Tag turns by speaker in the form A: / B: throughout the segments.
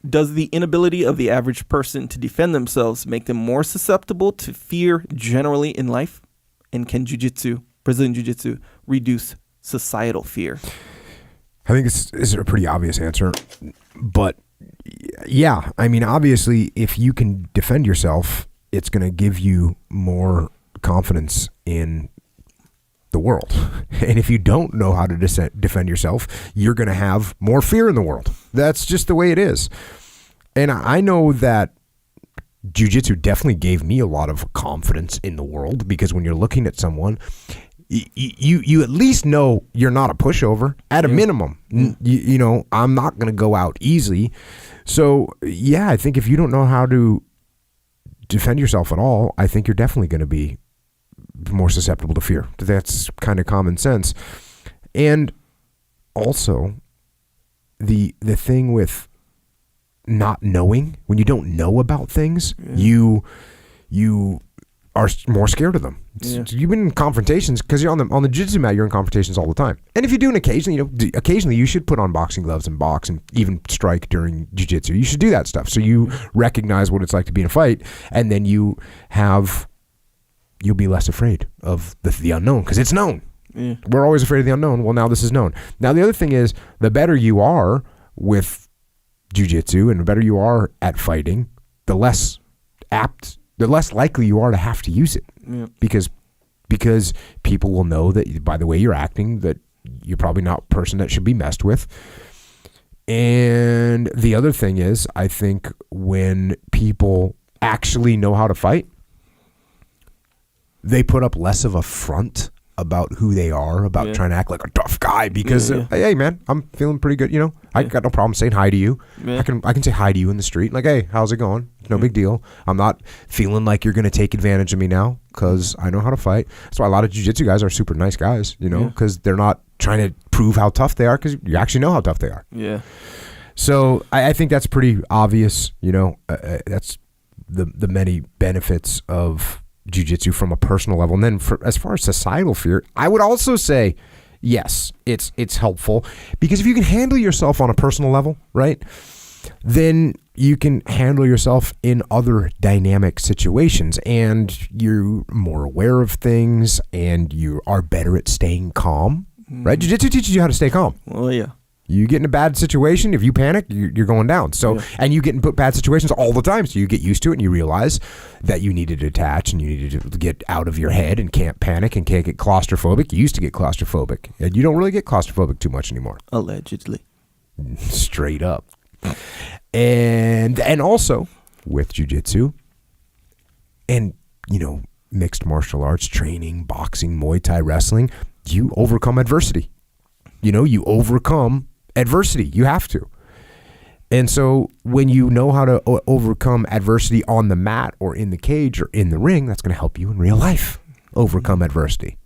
A: Does the inability of the average person to defend themselves make them more susceptible to fear generally in life? And can Brazilian Jiu-Jitsu, reduce societal fear?
B: I think this is a pretty obvious answer, but yeah, I mean, obviously, if you can defend yourself, it's going to give you more confidence in the world. And if you don't know how to defend yourself, you're going to have more fear in the world. That's just the way it is. And I know that jiu-jitsu definitely gave me a lot of confidence in the world, because when you're looking at someone, you at least know you're not a pushover at a minimum. You know, I'm not going to go out easy. So yeah, I think if you don't know how to defend yourself at all, I think you're definitely going to be more susceptible to fear. That's kind of common sense. And also the thing with not knowing, when you don't know about things, you are more scared of them. You've been in confrontations because you're on the jiu-jitsu mat. You're in confrontations all the time. And if you do it occasionally, you should put on boxing gloves and box and even strike during jiu-jitsu. You should do that stuff so you recognize what it's like to be in a fight, and then you'll be less afraid of the unknown, because it's known. We're always afraid of the unknown. Well, now this is known. Now the other thing is, the better you are with jiu-jitsu and the better you are at fighting, the less likely you are to have to use it. Because people will know that by the way you're acting, that you're probably not a person that should be messed with. And the other thing is, I think when people actually know how to fight, they put up less of a front about who they are, about trying to act like a tough guy, because hey man, I'm feeling pretty good, I got no problem saying hi to you. I can say hi to you in the street, like, hey, how's it going? It's no big deal. I'm not feeling like you're going to take advantage of me now, because I know how to fight. That's why a lot of jiu-jitsu guys are super nice guys, because they're not trying to prove how tough they are, because you actually know how tough they are. So I think that's pretty obvious. That's the many benefits of jiu-jitsu from a personal level. And then as far as societal fear, I would also say, yes, it's helpful, because if you can handle yourself on a personal level, right, then you can handle yourself in other dynamic situations, and you're more aware of things, and you are better at staying calm, right? Jiu-jitsu teaches you how to stay calm.
A: Well, yeah.
B: You get in a bad situation, if you panic, you're going down. So, and you get in bad situations all the time. So you get used to it, and you realize that you need to detach, and you need to get out of your head, and can't panic, and can't get claustrophobic. You used to get claustrophobic, and you don't really get claustrophobic too much anymore.
A: Allegedly.
B: Straight up. And also with jiu-jitsu and, mixed martial arts training, boxing, Muay Thai, wrestling, you overcome adversity. You overcome adversity. You have to. And so when you know how to overcome adversity on the mat or in the cage or in the ring, that's going to help you in real life overcome adversity.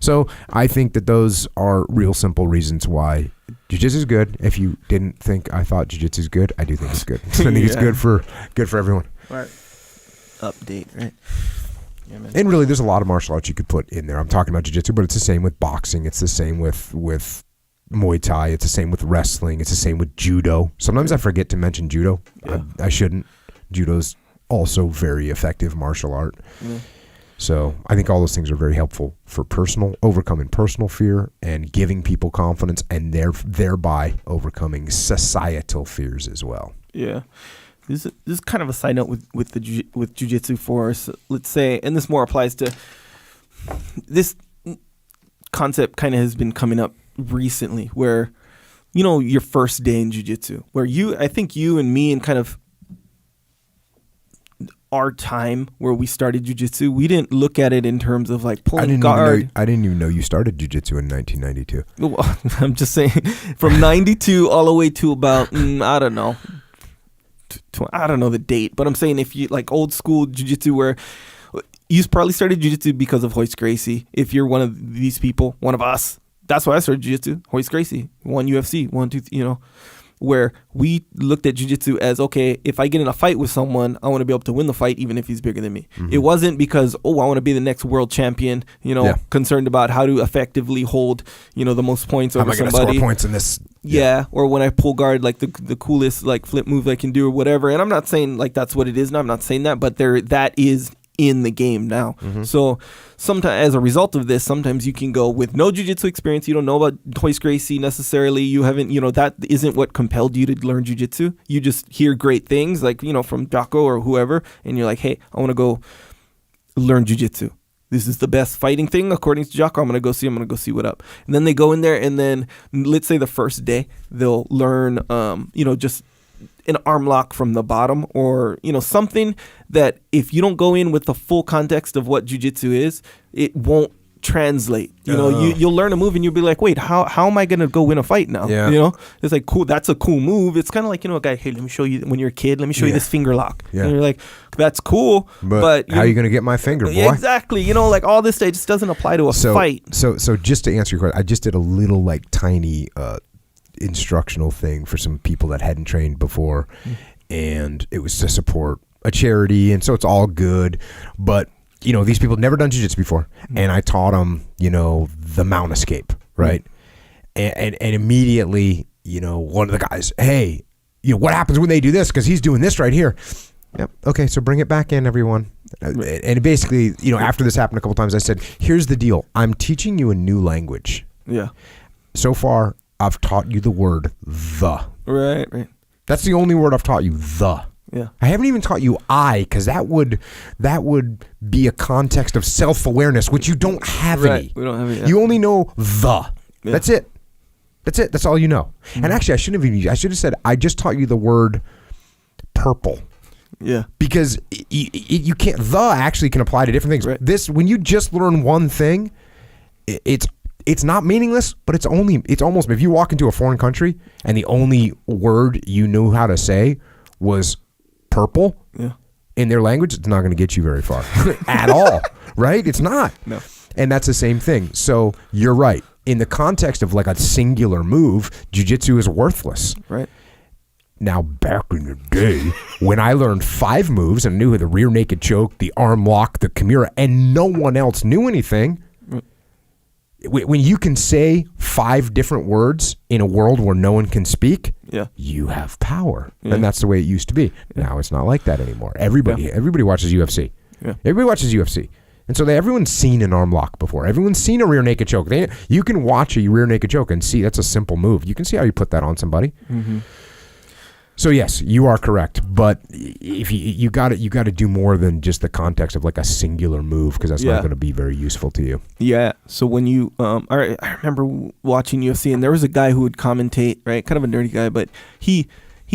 B: So I think that those are real simple reasons why jiu-jitsu is good. If you didn't think I thought jiu-jitsu is good, I do think it's good. I think it's good for everyone.
A: Right. Update, right? Yeah, man.
B: And really, there's a lot of martial arts you could put in there. I'm talking about jiu-jitsu, but it's the same with boxing. It's the same with Muay Thai. It's the same with wrestling. It's the same with judo. Sometimes I forget to mention judo. I shouldn't. Judo's also very effective martial art. So I think all those things are very helpful for overcoming personal fear and giving people confidence, and thereby overcoming societal fears as well.
A: Yeah. This is kind of a side note with jiu-jitsu for us. Let's say, and this more applies to this concept, kind of has been coming up recently, where your first day in jiu-jitsu, where I think you and me and kind of our time where we started jiu-jitsu, we didn't look at it in terms of like pulling guard.
B: I didn't even know you started jiu-jitsu in 1992.
A: Well, I'm just saying, from 92 all the way to about I don't know the date, but I'm saying if you like old school jiu-jitsu, where you probably started jiu-jitsu because of Royce Gracie. If you're one of these people, one of us, that's why I started jiu-jitsu. Royce Gracie, won UFC, 1, 2, where we looked at jiu-jitsu as, okay, if I get in a fight with someone, I want to be able to win the fight even if he's bigger than me. It wasn't because, I want to be the next world champion, concerned about how to effectively hold, the most points over somebody.
B: How am I going to score points in this
A: Yeah, or when I pull guard, like the coolest like flip move I can do or whatever. And I'm not saying like that's what it is now. I'm not saying that, but that is in the game now. So sometimes as a result of this, sometimes you can go with no jiu-jitsu experience. You don't know about Hoist Gracie necessarily. You haven't, that isn't what compelled you to learn jiu-jitsu. You just hear great things like, from Jocko or whoever. And you're like, hey, I want to go learn jiu-jitsu. This is the best fighting thing according to Jocko. I'm going to go see what up. And then they go in there and then let's say the first day they'll learn, just an arm lock from the bottom or, something that if you don't go in with the full context of what jiu-jitsu is, it won't translate. You'll learn a move and you'll be like, wait, how am I going to go win a fight now?
B: Yeah.
A: It's like, cool. That's a cool move. It's kind of like, a guy, hey, let me show you when you're a kid, let me show you this finger lock. Yeah. And you're like, that's cool. But
B: how are you going to get my finger, boy?
A: Yeah, exactly. Like all this stuff just doesn't apply to a fight.
B: So just to answer your question, I just did a little like tiny, instructional thing for some people that hadn't trained before, and it was to support a charity, and so it's all good, but these people had never done jiu-jitsu before, and I taught them the mount escape, right? And immediately one of the guys, hey, what happens when they do this, because he's doing this right here. Yep. Okay, so bring it back in, everyone. And basically, after this happened a couple times, I said, here's the deal, I'm teaching you a new language.
A: Yeah. So
B: far I've taught you the word the.
A: Right.
B: That's the only word I've taught you, the.
A: Yeah.
B: I haven't even taught you I, because that would be a context of self-awareness, which you don't have any.
A: We don't have it yet.
B: You only know the. Yeah. That's it. That's all you know.
A: Mm-hmm.
B: And actually, I should have said, I just taught you the word purple.
A: Yeah.
B: Because you can't, the actually can apply to different things.
A: Right.
B: When you just learn one thing, it's not meaningless, but it's almost, if you walk into a foreign country and the only word you knew how to say was purple in their language, it's not going to get you very far at all, right? It's not.
A: No.
B: And that's the same thing. So you're right. In the context of like a singular move, jiu-jitsu is worthless.
A: Right.
B: Now, back in the day, when I learned 5 moves and knew the rear naked choke, the arm lock, the Kimura, and no one else knew anything, when you can say 5 different words in a world where no one can speak, you have power. And that's the way it used to be. Now it's not like that anymore. Everybody watches UFC.
A: Yeah.
B: Everybody watches UFC. And so everyone's seen an arm lock before. Everyone's seen a rear naked choke. You can watch a rear naked choke and see that's a simple move. You can see how you put that on somebody.
A: Mm-hmm.
B: So yes, you are correct, but if you got to do more than just the context of like a singular move, because that's not going to be very useful to you. Yeah.
A: So when you I remember watching UFC, and there was a guy who would commentate, right? Kind of a nerdy guy, but he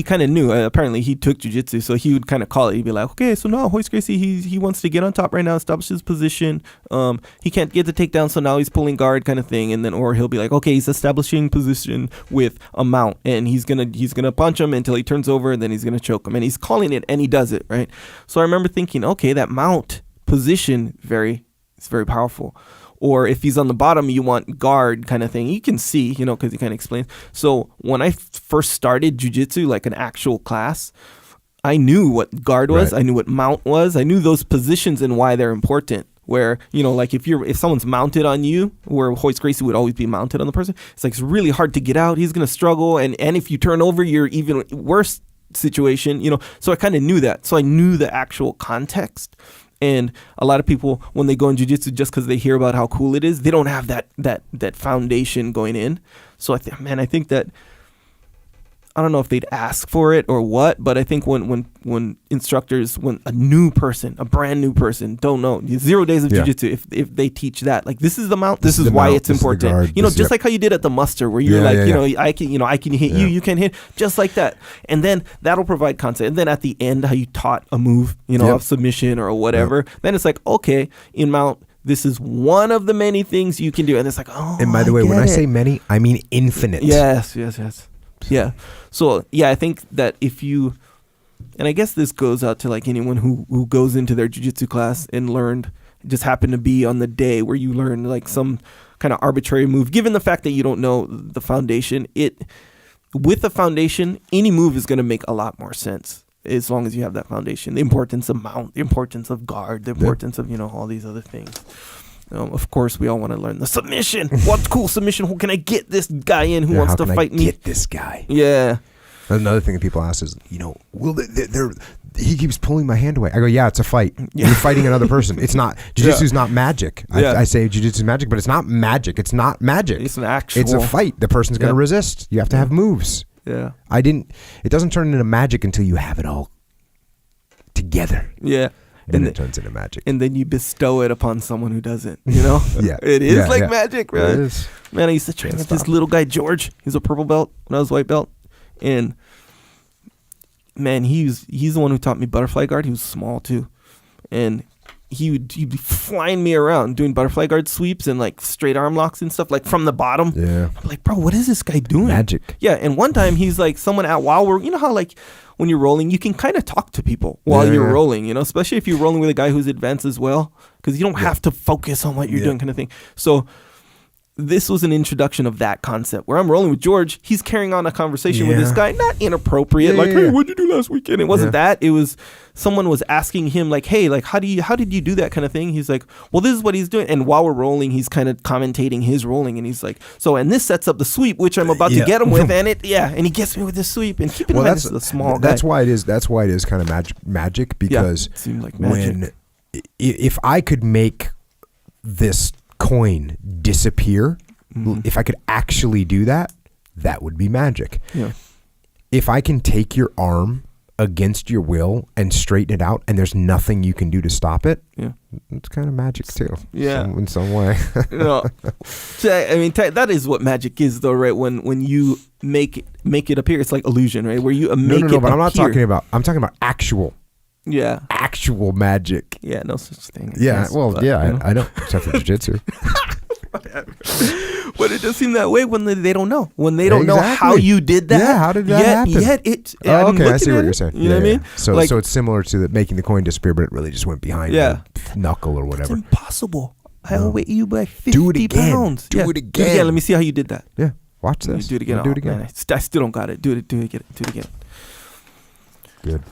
A: kind of knew. Apparently, he took jiu-jitsu, so he would kind of call it. He'd be like, okay, so now Hoist Gracie, he wants to get on top right now, establish his position. He can't get the takedown, so now he's pulling guard kind of thing. And then, or he'll be like, okay, he's establishing position with a mount, and he's gonna punch him until he turns over, and then he's gonna choke him. And he's calling it, and he does it, right? So I remember thinking, okay, that mount position, it's very powerful. Or if he's on the bottom, you want guard kind of thing. You can see, because he kind of explains. So when I first started jiu-jitsu, like an actual class, I knew what guard was. Right. I knew what mount was. I knew those positions and why they're important. Where, like if someone's mounted on you, where Hoist Gracie would always be mounted on the person, it's like it's really hard to get out. He's going to struggle. And if you turn over, you're even worse situation, So I kind of knew that. So I knew the actual context. And a lot of people, when they go in jiu-jitsu, just because they hear about how cool it is, they don't have that foundation going in. So I think that, I don't know if they'd ask for it or what, but I think when instructors, when a brand new person don't know 0 days of jiu-jitsu, if they teach that, like, this is the mount, this is why it's important. Just like how you did at the muster, where you're I can hit you, you can hit, just like that. And then that'll provide concept. And then at the end, how you taught a move, of submission or whatever, then it's like, okay, in mount, this is one of the many things you can do. And it's like, oh,
B: and by the way, when I say many, I mean infinite.
A: Yes. Yeah. So, I think that if you, and I guess this goes out to like anyone who goes into their jiu-jitsu class and just happened to be on the day where you learn like some kind of arbitrary move, given the fact that you don't know the foundation, with the foundation, any move is going to make a lot more sense as long as you have that foundation. The importance of mount, the importance of guard, the importance of, all these other things. Of course, we all want to learn the submission. What's cool submission? Who can I get this guy in who wants to fight me?
B: Get this guy.
A: Yeah.
B: Another thing that people ask is, will he keeps pulling my hand away. I go, yeah, it's a fight. Yeah. You're fighting another person. It's not jiu-jitsu's not magic. I say jiu-jitsu's magic, but it's not magic. It's not magic.
A: It's an actual.
B: It's a fight. The person's going to resist. You have to have moves.
A: Yeah.
B: It doesn't turn into magic until you have it all together.
A: Yeah.
B: Then it turns into magic.
A: And then you bestow it upon someone who doesn't, Yeah. It is magic, right?
B: It is.
A: Man, I used to train with this little guy, George. He's a purple belt when I was white belt. And man, he's the one who taught me butterfly guard. He was small too. And he'd be flying me around doing butterfly guard sweeps and like straight arm locks and stuff like from the bottom.
B: Yeah.
A: I'm like, bro, what is this guy doing?
B: Magic.
A: Yeah. And one time he's like someone while we're, how like when you're rolling, you can kind of talk to people while you're rolling, especially if you're rolling with a guy who's advanced as well, because you don't have to focus on what you're doing kind of thing. So this was an introduction of that concept where I'm rolling with George. He's carrying on a conversation with this guy, not inappropriate, hey, what'd you do last weekend? It wasn't that. It was someone was asking him like, hey, like, how did you do that kind of thing? He's like, well, this is what he's doing. And while we're rolling, he's kind of commentating his rolling. And he's like, and this sets up the sweep, which I'm about to get him with. And and he gets me with this sweep. And keep in mind, this is a small guy.
B: That's why it is kind of magic because
A: it seemed like magic.
B: If I could make this coin disappear, if I could actually do that, that would be magic.
A: Yeah.
B: If I can take your arm against your will and straighten it out and there's nothing you can do to stop it, it's kind of magic too.
A: Yeah.
B: In some way.
A: I mean, that is what magic is though, right? When you make it appear, it's like illusion, right? Where you make it appear.
B: But I'm talking about actual.
A: Yeah.
B: Actual magic.
A: Yeah, no such thing.
B: Yeah, I know. Except for jiu-jitsu.
A: But it does seem that way when they don't know. When they don't know how you did that.
B: Yeah, how did that happen? I see what you're saying.
A: You know what I mean?
B: So it's similar to making the coin disappear, but it really just went behind your knuckle or whatever.
A: It's impossible. I'll weigh you by 50 pounds.
B: Do it again.
A: Let me see how you did that.
B: Yeah, watch this.
A: Do it again.
B: Do it again.
A: Man, I still don't got it. Do it again.
B: Good.